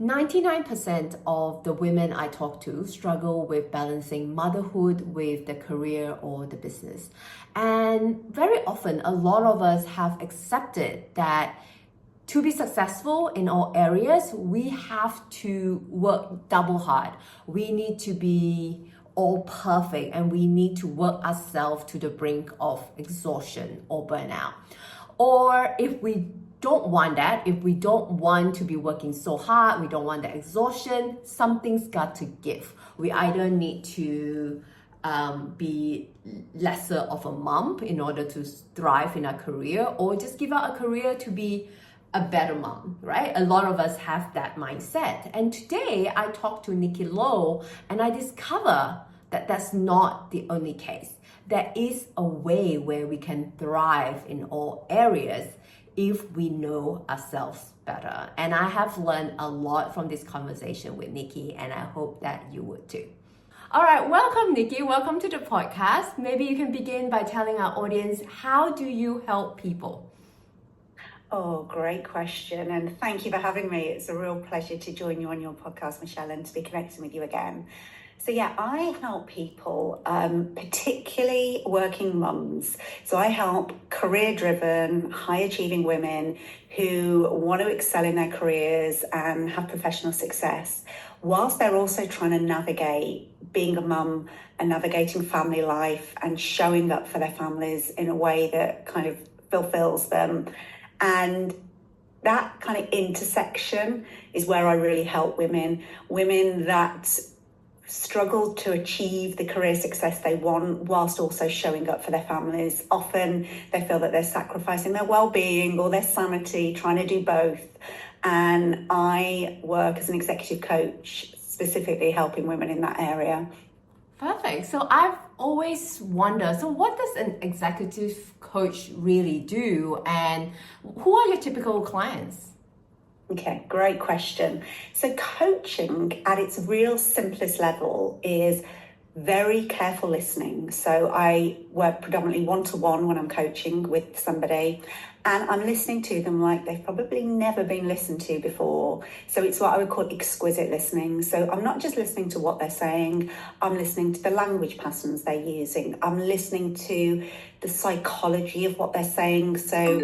99% of the women I talk to struggle with balancing motherhood with the career or the business. And very often, a lot of us have accepted that to be successful in all areas, we have to work double hard. We need to be all perfect and we need to work ourselves to the brink of exhaustion or burnout. Or if we don't want that, if we don't want to be working so hard, we don't want that exhaustion, something's got to give. We either need to be lesser of a mom in order to thrive in our career, or just give up a career to be a better mom, right? A lot of us have that mindset. And today I talked to Nicky Lowe and I discover that that's not the only case. There is a way where we can thrive in all areas if we know ourselves better. And I have learned a lot from this conversation with Nicky, and I hope that you would too. All right, welcome Nicky, welcome to the podcast. Maybe you can begin by telling our audience, how do you help people? Oh, great question. And thank you for having me. It's a real pleasure to join you on your podcast, Michelle, and to be connecting with you again. So yeah, I help people, particularly working mums. So I help career-driven, high-achieving women who want to excel in their careers and have professional success, whilst they're also trying to navigate being a mum and navigating family life and showing up for their families in a way that kind of fulfills them. And that kind of intersection is where I really help women that struggle to achieve the career success they want whilst also showing up for their families. Often they feel that they're sacrificing their well-being or their sanity, trying to do both. And I work as an executive coach, specifically helping women in that area. Perfect. So I've always wondered, so what does an executive coach really do, and who are your typical clients? Okay, great question. So coaching at its real simplest level is very careful listening. So I work predominantly one-to-one when I'm coaching with somebody, and I'm listening to them like they've probably never been listened to before. So it's what I would call exquisite listening. So I'm not just listening to what they're saying, I'm listening to the language patterns they're using. I'm listening to the psychology of what they're saying. So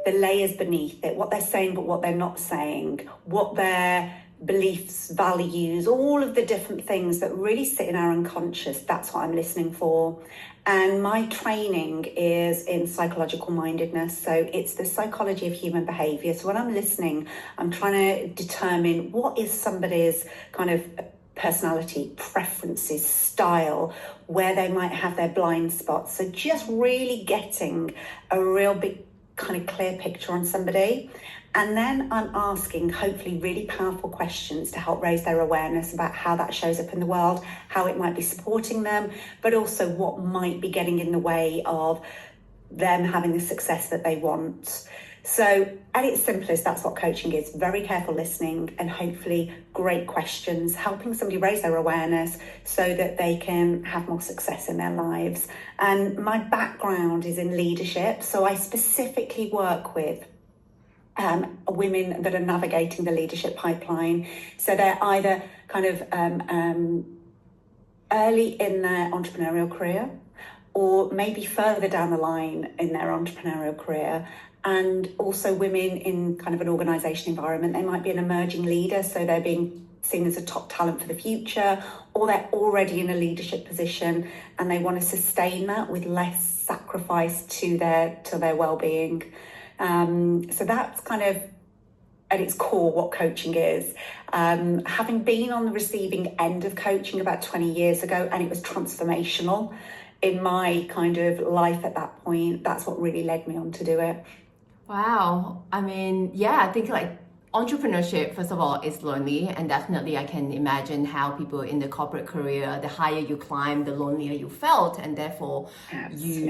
the layers beneath it, what they're saying, but what they're not saying, what their beliefs, values, all of the different things that really sit in our unconscious. That's what I'm listening for. And my training is in psychological mindedness. So it's the psychology of human behavior. So when I'm listening, I'm trying to determine what is somebody's kind of personality, preferences, style, where they might have their blind spots. So just really getting a real big kind of clear picture on somebody. And then I'm asking hopefully really powerful questions to help raise their awareness about how that shows up in the world, how it might be supporting them, but also what might be getting in the way of them having the success that they want. So at its simplest, that's what coaching is. Very careful listening and hopefully great questions, helping somebody raise their awareness so that they can have more success in their lives. And my background is in leadership. So I specifically work with women that are navigating the leadership pipeline. So they're either kind of early in their entrepreneurial career or maybe further down the line in their entrepreneurial career. And also women in kind of an organisation environment. They might be an emerging leader, so they're being seen as a top talent for the future, or they're already in a leadership position and they want to sustain that with less sacrifice to their well-being. So that's kind of at its core what coaching is. Having been on the receiving end of coaching about 20 years ago, and it was transformational in my kind of life at that point, that's what really led me on to do it. Wow. I mean, yeah, I think like entrepreneurship, first of all, is lonely, and definitely I can imagine how people in the corporate career, the higher you climb, the lonelier you felt, and therefore you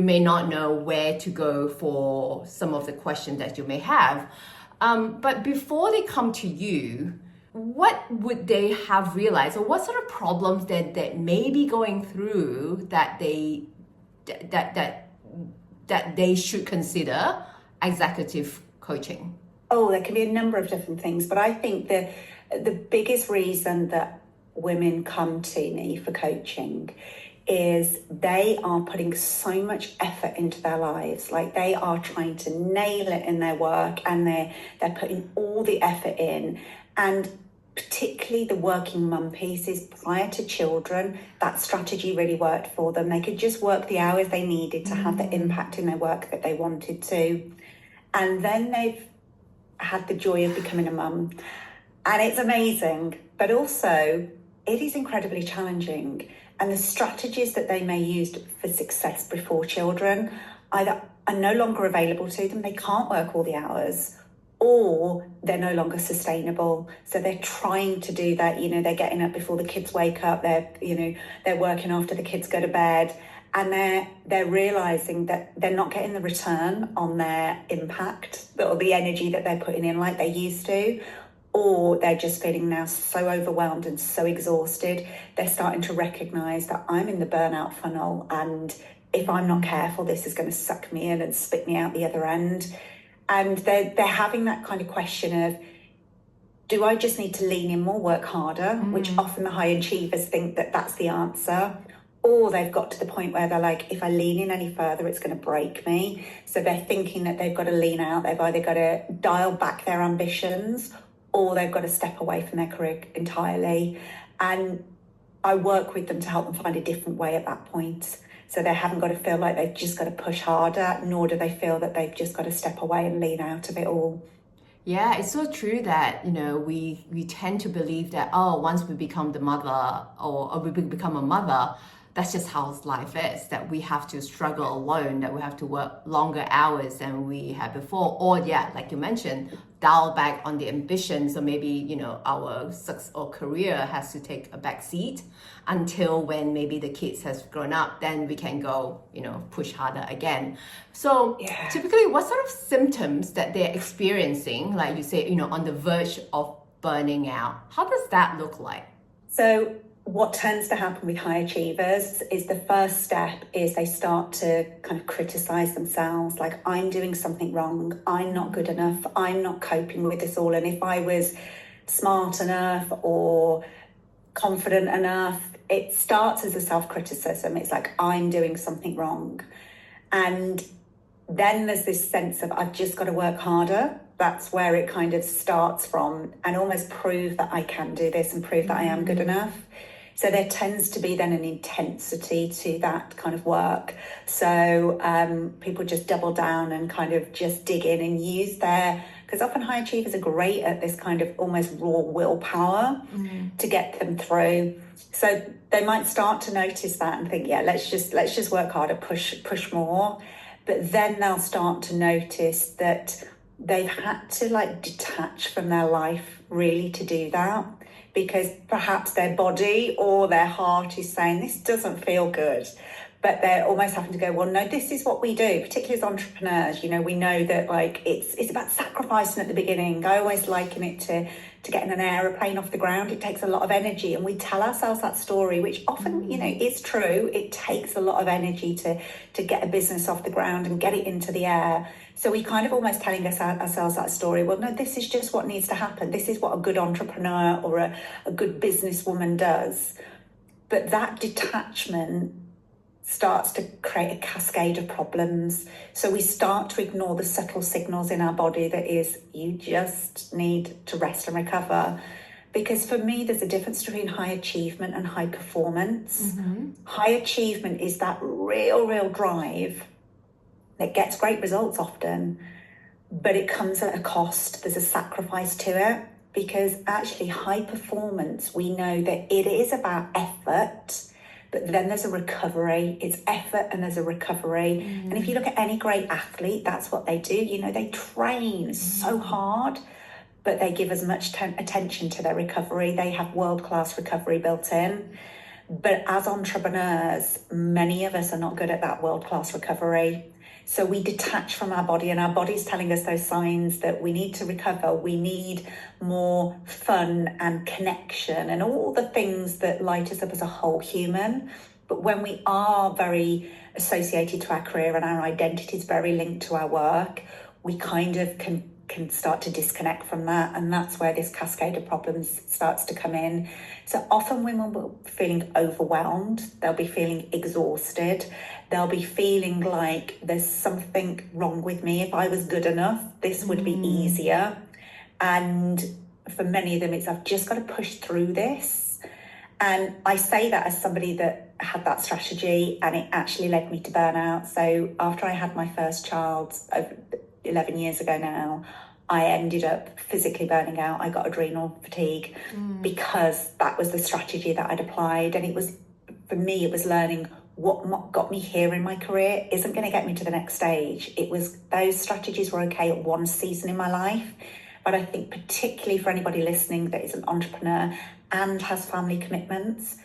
may not know where to go for some of the questions that you may have. But before they come to you, what would they have realized, or what sort of problems that may be going through that they should consider executive coaching? Oh, there can be a number of different things, but I think the biggest reason that women come to me for coaching is they are putting so much effort into their lives. Like, they are trying to nail it in their work, and they're putting all the effort in. And particularly the working mum pieces prior to children, that strategy really worked for them. They could just work the hours they needed to have the impact in their work that they wanted to. And then they've had the joy of becoming a mum. And it's amazing, but also it is incredibly challenging. And the strategies that they may use for success before children either are no longer available to them, they can't work all the hours, or they're no longer sustainable. So they're trying to do that, they're getting up before the kids wake up, they're working after the kids go to bed, and they're realizing that they're not getting the return on their impact or the energy that they're putting in like they used to, or they're just feeling now so overwhelmed and so exhausted. They're starting to recognize that I'm in the burnout funnel, and if I'm not careful, this is going to suck me in and spit me out the other end. And they're having that kind of question of, do I just need to lean in more, work harder, which often the high achievers think that that's the answer. Or they've got to the point where they're like, if I lean in any further, it's going to break me. So they're thinking that they've got to lean out. They've either got to dial back their ambitions, or they've got to step away from their career entirely. And I work with them to help them find a different way at that point. So they haven't got to feel like they've just got to push harder, nor do they feel that they've just got to step away and lean out of it all. Yeah, it's so true that, we tend to believe that, once we become the mother or we become a mother, that's just how life is, that we have to struggle alone, that we have to work longer hours than we had before. Or like you mentioned, dial back on the ambition. So maybe, our success or career has to take a back seat until when maybe the kids has grown up, then we can go, push harder again. So typically, what sort of symptoms that they're experiencing, like you say, on the verge of burning out, how does that look like? So what tends to happen with high achievers is the first step is they start to kind of criticize themselves, like, I'm doing something wrong, I'm not good enough, I'm not coping with this all. And if I was smart enough or confident enough, it starts as a self-criticism. It's like, I'm doing something wrong. And then there's this sense of, I've just got to work harder. That's where it kind of starts from, and almost prove that I can do this and prove that I am good enough. So there tends to be then an intensity to that kind of work. So people just double down and kind of just dig in and use because often high achievers are great at this kind of almost raw willpower to get them through. So they might start to notice that and think, let's just work harder, push more. But then they'll start to notice that they've had to detach from their life really to do that, because perhaps their body or their heart is saying, this doesn't feel good. But they're almost having to go, well, no, this is what we do, particularly as entrepreneurs. We know that it's about sacrificing at the beginning. I always liken it to getting an aeroplane off the ground. It takes a lot of energy, and we tell ourselves that story, which often, is true. It takes a lot of energy to get a business off the ground and get it into the air. So we kind of almost telling ourselves that story. Well, no, this is just what needs to happen. This is what a good entrepreneur or a good businesswoman does. But that detachment starts to create a cascade of problems. So we start to ignore the subtle signals in our body that is, you just need to rest and recover. Because for me, there's a difference between high achievement and high performance. High achievement is that real drive that gets great results often, but it comes at a cost. There's a sacrifice to it, because actually high performance, we know that it is about effort, but then there's a recovery. It's effort and there's a recovery. And if you look at any great athlete, that's what they do. They train so hard, but they give as much attention to their recovery. They have world-class recovery built in. But as entrepreneurs, many of us are not good at that world-class recovery. So we detach from our body, and our body's telling us those signs that we need to recover. We need more fun and connection and all the things that light us up as a whole human. But when we are very associated to our career and our identity is very linked to our work, we kind of can can start to disconnect from that, and that's where this cascade of problems starts to come in. So often women will be feeling overwhelmed, they'll be feeling exhausted, they'll be feeling like there's something wrong with me. If I was good enough, this would be easier. And for many of them, it's I've just got to push through this. And I say that as somebody that had that strategy, and it actually led me to burnout. So after I had my first child 11 years ago now, I ended up physically burning out. I got adrenal fatigue because that was the strategy that I'd applied. And it was, for me, it was learning what got me here in my career isn't going to get me to the next stage. It was, those strategies were okay at one season in my life. But I think particularly for anybody listening that is an entrepreneur and has family commitments,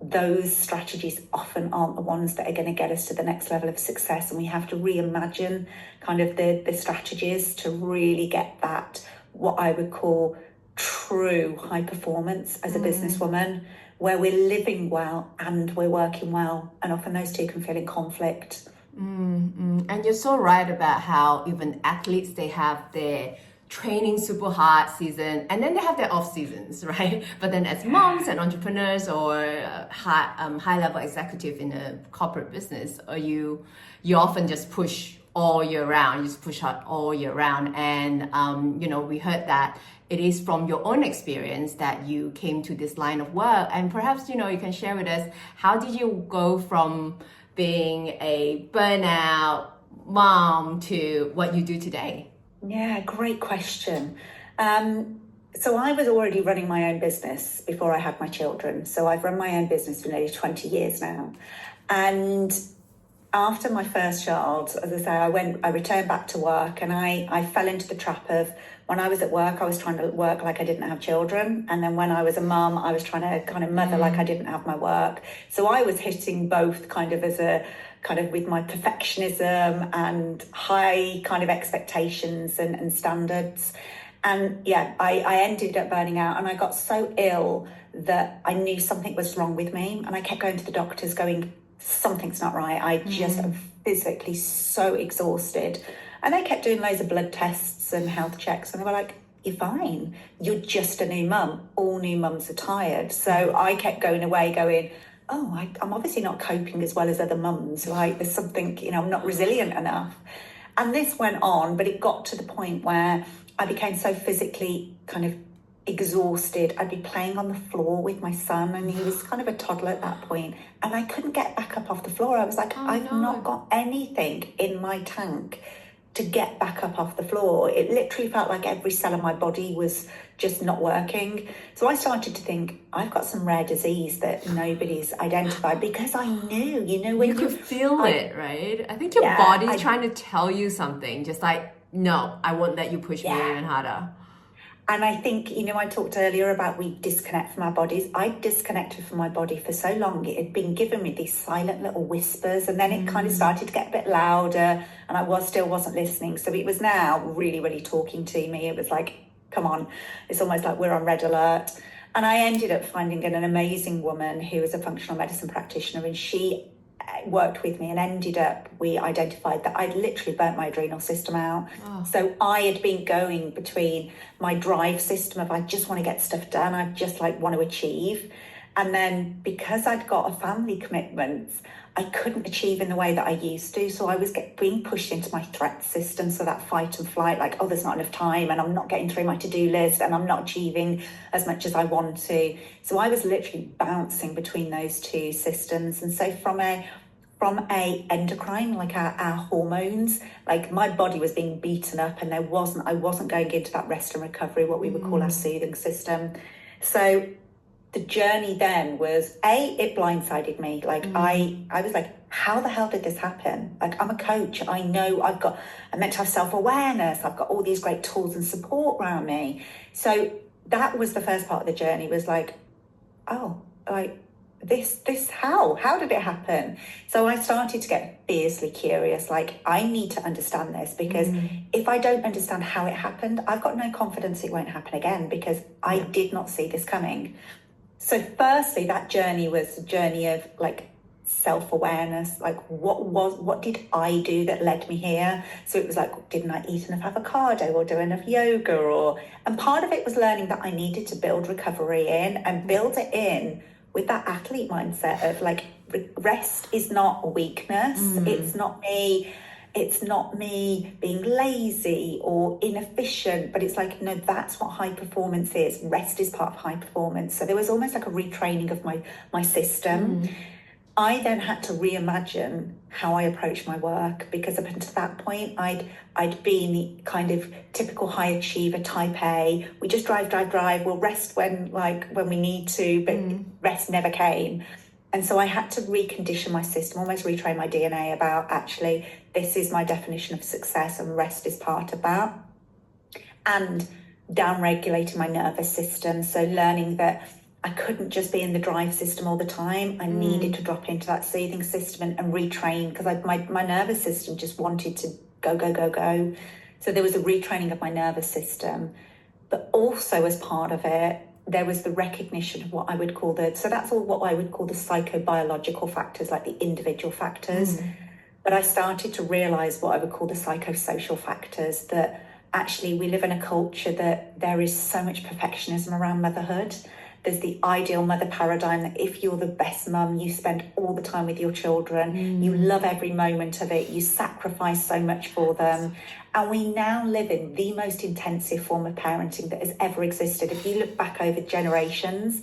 those strategies often aren't the ones that are going to get us to the next level of success. And we have to reimagine kind of the strategies to really get that, what I would call true high performance as a businesswoman, where we're living well and we're working well. And often those two can feel in conflict. And you're so right about how even athletes, they have their training super hard season, and then they have their off seasons, right? But then as moms and entrepreneurs or high level executive in a corporate business, or you often just push all year round, you just push hard all year round. And we heard that it is from your own experience that you came to this line of work. And perhaps you can share with us, how did you go from being a burnout mom to what you do today? Yeah, great question. So I was already running my own business before I had my children. So I've run my own business for nearly 20 years now. And after my first child, as I say, I returned back to work, and I fell into the trap of, when I was at work, I was trying to work like I didn't have children. And then when I was a mum, I was trying to kind of mother like I didn't have my work. So I was hitting both kind of as a kind of with my perfectionism and high kind of expectations and standards. And yeah, I ended up burning out, and I got so ill that I knew something was wrong with me. And I kept going to the doctors going, something's not right. I just am physically so exhausted. And they kept doing loads of blood tests and health checks, and they were like, you're fine. You're just a new mum. All new mums are tired. So I kept going away going, I'm obviously not coping as well as other mums. Like there's something, I'm not resilient enough. And this went on, but it got to the point where I became so physically kind of exhausted. I'd be playing on the floor with my son, and he was kind of a toddler at that point, and I couldn't get back up off the floor. I was like, I've not got anything in my tank to get back up off the floor. It literally felt like every cell of my body was just not working. So I started to think, I've got some rare disease that nobody's identified, because I knew, when you could feel it, right? I think your body's trying to tell you something, just like, no, I won't let you push me even harder. And I think, I talked earlier about we disconnect from our bodies. I disconnected from my body for so long. It had been giving me these silent little whispers, and then it kind of started to get a bit louder, and I still wasn't listening. So it was now really, really talking to me. It was like, come on, it's almost like we're on red alert. And I ended up finding an amazing woman who was a functional medicine practitioner, and she worked with me, and we identified that I'd literally burnt my adrenal system out. So I had been going between my drive system of I just want to get stuff done, I just want to achieve, and then because I'd got a family commitment, I couldn't achieve in the way that I used to. So I was being pushed into my threat system, so that fight and flight, like, there's not enough time, and I'm not getting through my to-do list, and I'm not achieving as much as I want to. So I was literally bouncing between those two systems. And so from a endocrine, like our hormones, like my body was being beaten up, and I wasn't going into that rest and recovery, what we would call our soothing system. So the journey then was, it blindsided me. Like I was like, how the hell did this happen? Like, I'm a coach. I know I'm meant to have self-awareness. I've got all these great tools and support around me. So that was the first part of the journey, was like, this how did it happen? So I started to get fiercely curious, like, I need to understand this, because if I don't understand how it happened, I've got no confidence it won't happen again, because I did not see this coming. So firstly, that journey was a journey of like self-awareness, like what did I do that led me here? So it was like, didn't I eat enough avocado or do enough yoga? And part of it was learning that I needed to build recovery in and build it in with that athlete mindset of like, rest is not a weakness. It's not me being lazy or inefficient, but it's like, no, that's what high performance is. Rest is part of high performance. So there was almost like a retraining of my system. I then had to reimagine how I approach my work, because up until that point, I'd been the kind of typical high achiever type A. We just drive. We'll rest when we need to, but rest never came. And so I had to recondition my system, almost retrain my DNA about, actually, this is my definition of success and rest is part of that. And down-regulating my nervous system. So learning that I couldn't just be in the drive system all the time. I needed to drop into that soothing system and retrain, because my nervous system just wanted to go. So there was a retraining of my nervous system. But also as part of it, there was the recognition of what I would call the psychobiological factors, like the individual factors. But I started to realise what I would call the psychosocial factors, that actually we live in a culture that there is so much perfectionism around motherhood. There's the ideal mother paradigm that if you're the best mum, you spend all the time with your children, you love every moment of it, you sacrifice so much for them. And we now live in the most intensive form of parenting that has ever existed. If you look back over generations,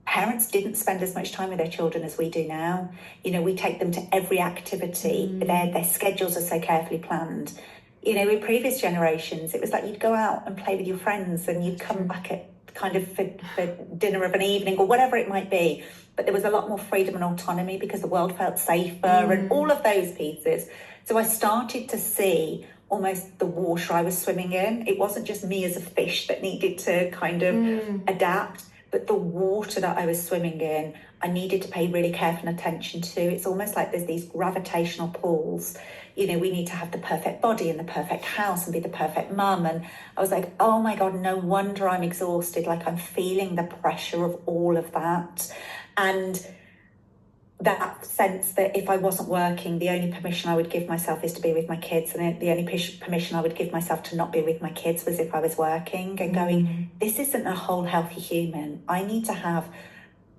parents didn't spend as much time with their children as we do now. You know, we take them to every activity. Their schedules are so carefully planned. You know, in previous generations, it was like you'd go out and play with your friends and you'd come back at kind of for dinner of an evening or whatever it might be. But there was a lot more freedom and autonomy because the world felt safer and all of those pieces. So I started to see almost the water I was swimming in. It wasn't just me as a fish that needed to kind of adapt, but the water that I was swimming in, I needed to pay really careful attention to. It's almost like there's these gravitational pulls. You know, we need to have the perfect body and the perfect house and be the perfect mum. And I was like, oh my God, no wonder I'm exhausted. Like, I'm feeling the pressure of all of that. And that sense that if I wasn't working, the only permission I would give myself is to be with my kids. And the only permission I would give myself to not be with my kids was if I was working, and going, this isn't a whole healthy human. I need to have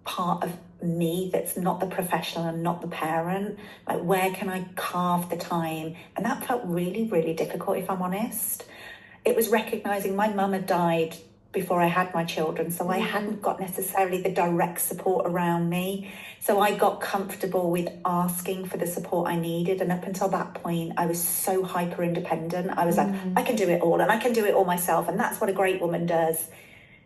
part of me that's not the professional and not the parent. Like, where can I carve the time? And that felt really, really difficult, if I'm honest. It was recognizing my mum had died before I had my children, so I hadn't got necessarily the direct support around me. So I got comfortable with asking for the support I needed, and up until that point I was so hyper independent. I was like, I can do it all, and I can do it all myself, and that's what a great woman does.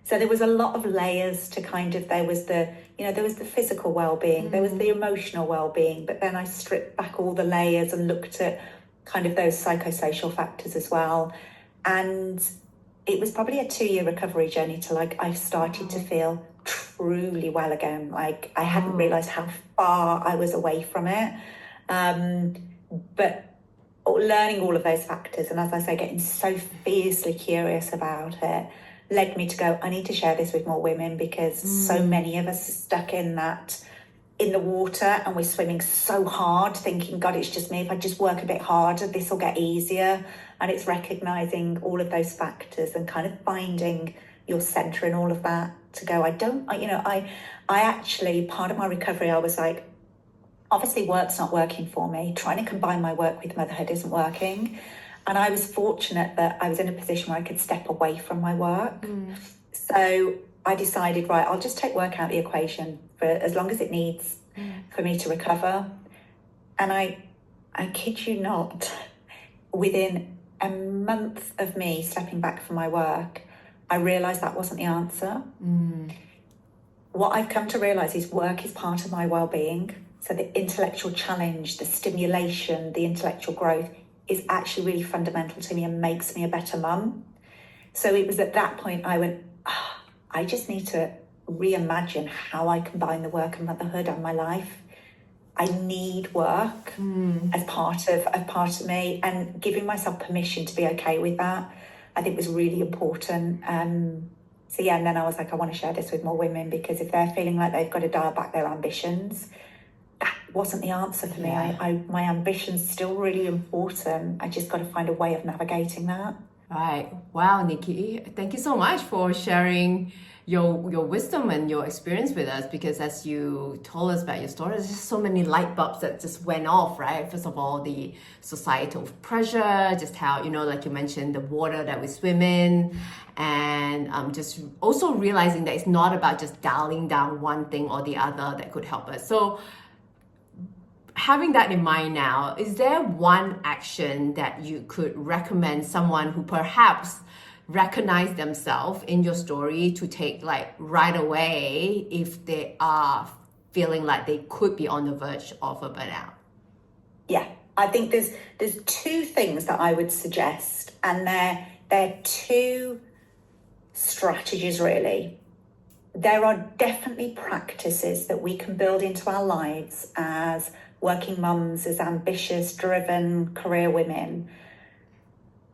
So there was a lot of layers to kind of, there was the physical well-being, there was the emotional well-being, but then I stripped back all the layers and looked at kind of those psychosocial factors as well. And it was probably a 2-year recovery journey till like I started to feel truly well again. Like, I hadn't realised how far I was away from it. But learning all of those factors, and as I say, getting so fiercely curious about it, led me to go, I need to share this with more women, because so many of us are stuck in the water, and we're swimming so hard thinking, God, it's just me. If I just work a bit harder, this will get easier. And it's recognizing all of those factors and kind of finding your center in all of that to go, I actually, part of my recovery, I was like, obviously work's not working for me. Trying to combine my work with motherhood isn't working. And I was fortunate that I was in a position where I could step away from my work. So I decided, right, I'll just take work out of the equation for as long as it needs for me to recover. And I kid you not, within a month of me stepping back from my work, I realised that wasn't the answer. What I've come to realise is work is part of my well-being. So the intellectual challenge, the stimulation, the intellectual growth is actually really fundamental to me and makes me a better mum. So it was at that point I went, I just need to reimagine how I combine the work and motherhood and my life. I need work as part of me, and giving myself permission to be okay with that, I think, was really important. So and then I was like, I want to share this with more women, because if they're feeling like they've got to dial back their ambitions, that wasn't the answer for me. Yeah. My ambition's still really important. I just got to find a way of navigating that. Right. Wow, Nikki. Thank you so much for sharing your wisdom and your experience with us, because as you told us about your story, there's just so many light bulbs that just went off, right? First of all, the societal pressure, just how, like you mentioned, the water that we swim in, and just also realizing that it's not about just dialing down one thing or the other that could help us. So having that in mind now, is there one action that you could recommend someone who perhaps recognize themselves in your story to take like right away if they are feeling like they could be on the verge of a burnout? Yeah, I think there's two things that I would suggest, and they're two strategies really. There are definitely practices that we can build into our lives as working mums, as ambitious, driven career women.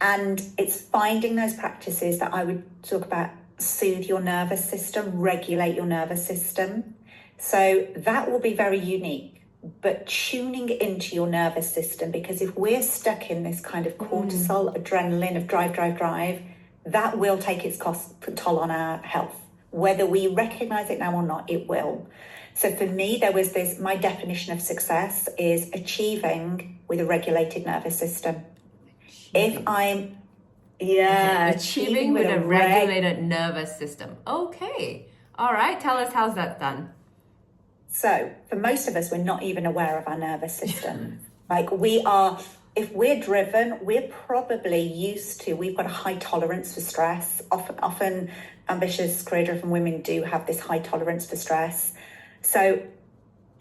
And it's finding those practices that I would talk about: soothe your nervous system, regulate your nervous system. So that will be very unique, but tuning into your nervous system, because if we're stuck in this kind of cortisol, adrenaline of drive, that will take its toll on our health. Whether we recognize it now or not, it will. So for me, there was this, my definition of success is achieving with a regulated nervous system. If I'm, achieving with a regulated nervous system. Okay. All right. Tell us how's that done. So for most of us, we're not even aware of our nervous system. Like if we're driven, we're probably used to, we've got a high tolerance for stress. Often ambitious, career-driven women do have this high tolerance for stress. So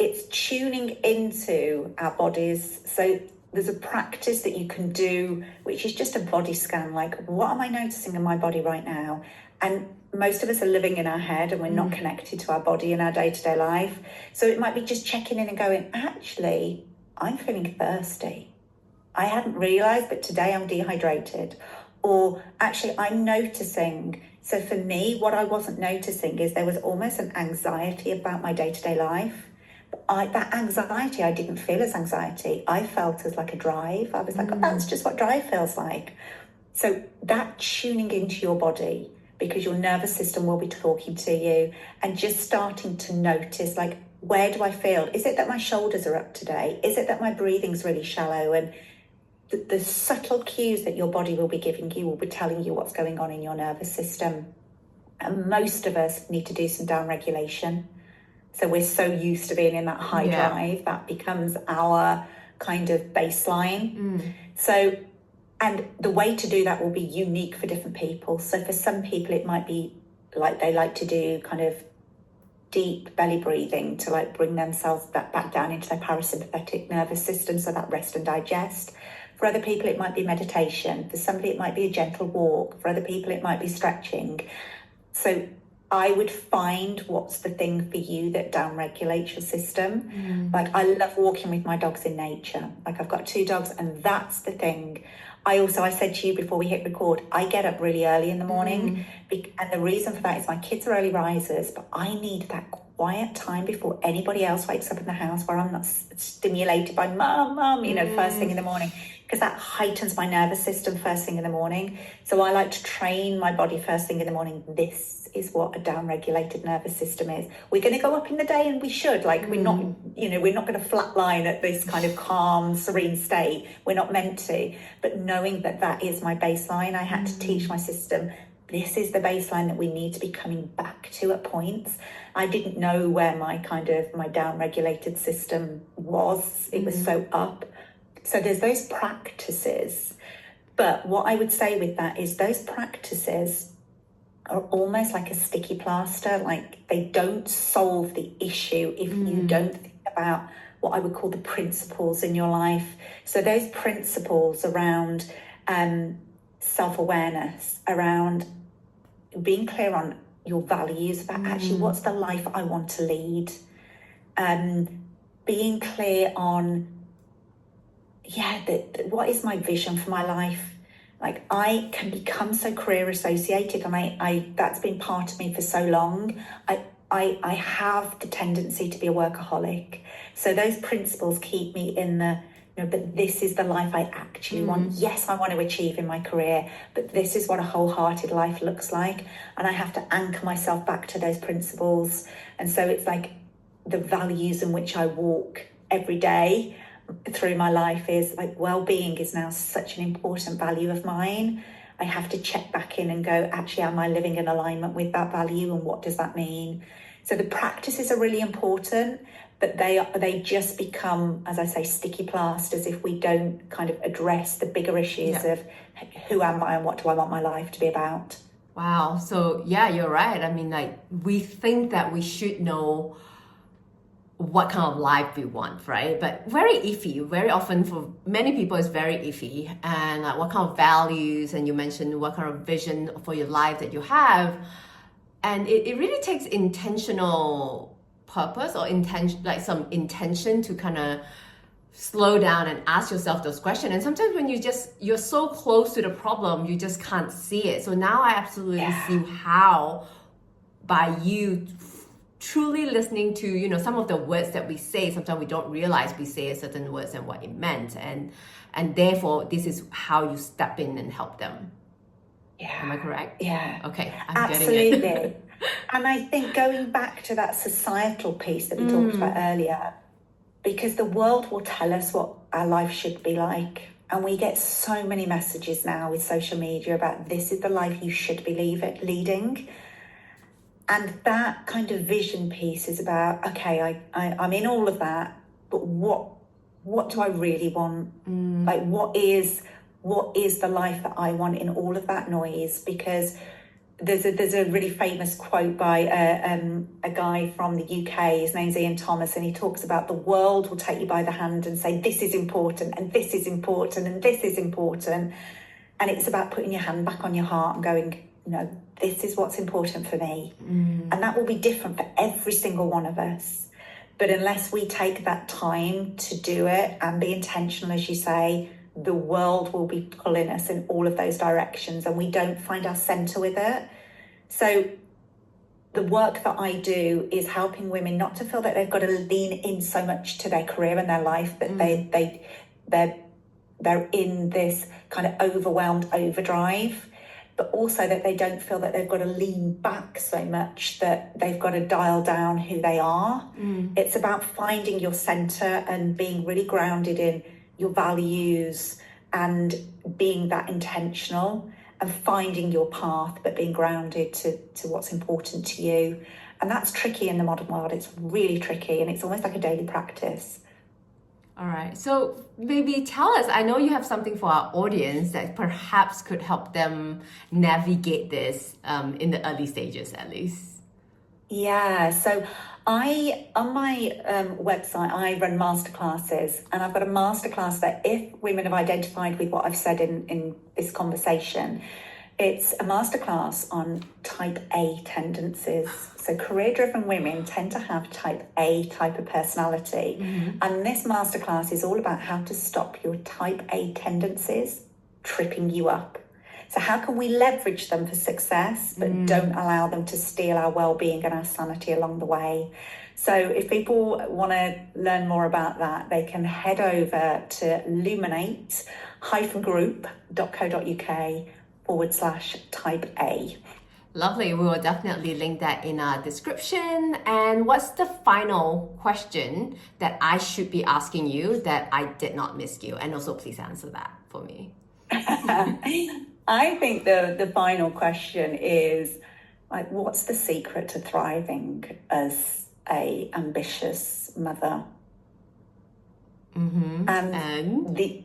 it's tuning into our bodies. So there's a practice that you can do, which is just a body scan. Like, what am I noticing in my body right now? And most of us are living in our head and we're not connected to our body in our day-to-day life. So it might be just checking in and going, actually, I'm feeling thirsty. I hadn't realized, but today I'm dehydrated. Or actually, I'm noticing. So for me, what I wasn't noticing is there was almost an anxiety about my day-to-day life. That anxiety, I didn't feel as anxiety. I felt as like a drive. I was like, oh, that's just what drive feels like. So that tuning into your body, because your nervous system will be talking to you, and just starting to notice, like, where do I feel? Is it that my shoulders are up today? Is it that my breathing's really shallow? And the subtle cues that your body will be giving you will be telling you what's going on in your nervous system. And most of us need to do some down regulation. So we're so used to being in that high drive, that becomes our kind of baseline. So, and the way to do that will be unique for different people. So for some people, it might be like they like to do kind of deep belly breathing to like bring themselves back down into their parasympathetic nervous system, so that rest and digest. For other people, it might be meditation. For somebody, it might be a gentle walk. For other people, it might be stretching. So I would find what's the thing for you that down-regulates your system. Like, I love walking with my dogs in nature. Like, I've got 2 dogs, and that's the thing. I said to you before we hit record, I get up really early in the morning. And the reason for that is my kids are early risers, but I need that quiet time before anybody else wakes up in the house, where I'm not stimulated by mum, first thing in the morning, because that heightens my nervous system first thing in the morning. So I like to train my body first thing in the morning. This is what a down-regulated nervous system is. We're going to go up in the day, and we should. Like, we're not, we're not going to flatline at this kind of calm, serene state. We're not meant to. But knowing that that is my baseline, I had to teach my system, this is the baseline that we need to be coming back to at points. I didn't know where my down-regulated system was. It was so up. So there's those practices. But what I would say with that is those practices are almost like a sticky plaster. Like, they don't solve the issue if you don't think about what I would call the principles in your life. So those principles around self-awareness, around being clear on your values, about actually what's the life I want to lead, being clear on what is my vision for my life. Like, I can become so career associated, and I that's been part of me for so long. I have the tendency to be a workaholic. So those principles keep me in the, but this is the life I actually want. Yes, I want to achieve in my career, but this is what a wholehearted life looks like. And I have to anchor myself back to those principles. And so it's like the values in which I walk every day through my life is like, well-being is now such an important value of mine. I have to check back in and go, actually, am I living in alignment with that value, and what does that mean? So the practices are really important, but they just become, as I say, sticky plasters if we don't kind of address the bigger issues of who am I and what do I want my life to be about. Wow. So yeah, you're right. I mean, like, we think that we should know what kind of life we want, right? But very iffy. Very often for many people, it's very iffy. And what kind of values, and you mentioned what kind of vision for your life that you have. And it really takes intentional purpose or some intention to kind of slow down and ask yourself those questions. And sometimes when you're so close to the problem, you just can't see it. So now I absolutely see how, by you truly listening to, some of the words that we say, sometimes we don't realize we say certain words and what it meant. And therefore, this is how you step in and help them. Yeah. Am I correct? Yeah. Okay. Absolutely. Getting it. And I think going back to that societal piece that we talked about earlier, because the world will tell us what our life should be like. And we get so many messages now with social media about this is the life you should be leading. And that kind of vision piece is about, okay, I'm in all of that, but what do I really want? Like, what is the life that I want in all of that noise? Because there's a really famous quote by a guy from the UK. His name's Ian Thomas, and he talks about the world will take you by the hand and say, this is important, and this is important, and this is important. And it's about putting your hand back on your heart and going, this is what's important for me. And that will be different for every single one of us. But unless we take that time to do it and be intentional, as you say, the world will be pulling us in all of those directions, and we don't find our center with it. So the work that I do is helping women not to feel that they've got to lean in so much to their career and their life that they're in this kind of overwhelmed overdrive, but also that they don't feel that they've got to lean back so much that they've got to dial down who they are. It's about finding your center and being really grounded in your values and being that intentional and finding your path, but being grounded to what's important to you. And that's tricky in the modern world. It's really tricky, and it's almost like a daily practice. All right. So maybe tell us, I know you have something for our audience that perhaps could help them navigate this in the early stages, at least. Yeah. So on my website, I run masterclasses, and I've got a masterclass that if women have identified with what I've said in this conversation, it's a masterclass on type A tendencies. So career-driven women tend to have type A type of personality. And this masterclass is all about how to stop your type A tendencies tripping you up. So how can we leverage them for success, but don't allow them to steal our well-being and our sanity along the way? So if people want to learn more about that, they can head over to luminate-group.co.uk/type A. Lovely. We will definitely link that in our description. And what's the final question that I should be asking you that I did not miss you? And also please answer that for me. I think the final question is, like, what's the secret to thriving as a ambitious mother? And the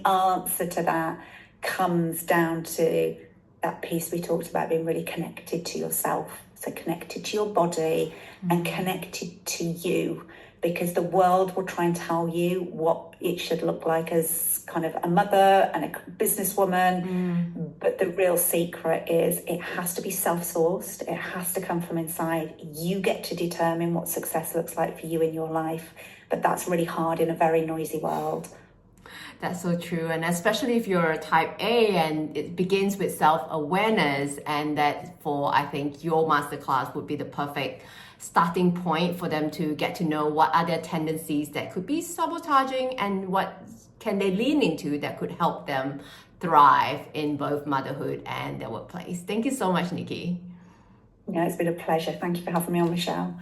answer to that comes down to that piece we talked about, being really connected to yourself. So connected to your body and connected to you, because the world will try and tell you what it should look like as kind of a mother and a businesswoman. But the real secret is it has to be self-sourced. It has to come from inside. You get to determine what success looks like for you in your life. But that's really hard in a very noisy world. That's so true. And especially if you're type A and it begins with self-awareness, and that for, I think, your masterclass would be the perfect starting point for them to get to know what are their tendencies that could be sabotaging and what can they lean into that could help them thrive in both motherhood and their workplace. Thank you so much, Nicky. Yeah, it's been a pleasure. Thank you for having me on, Michelle.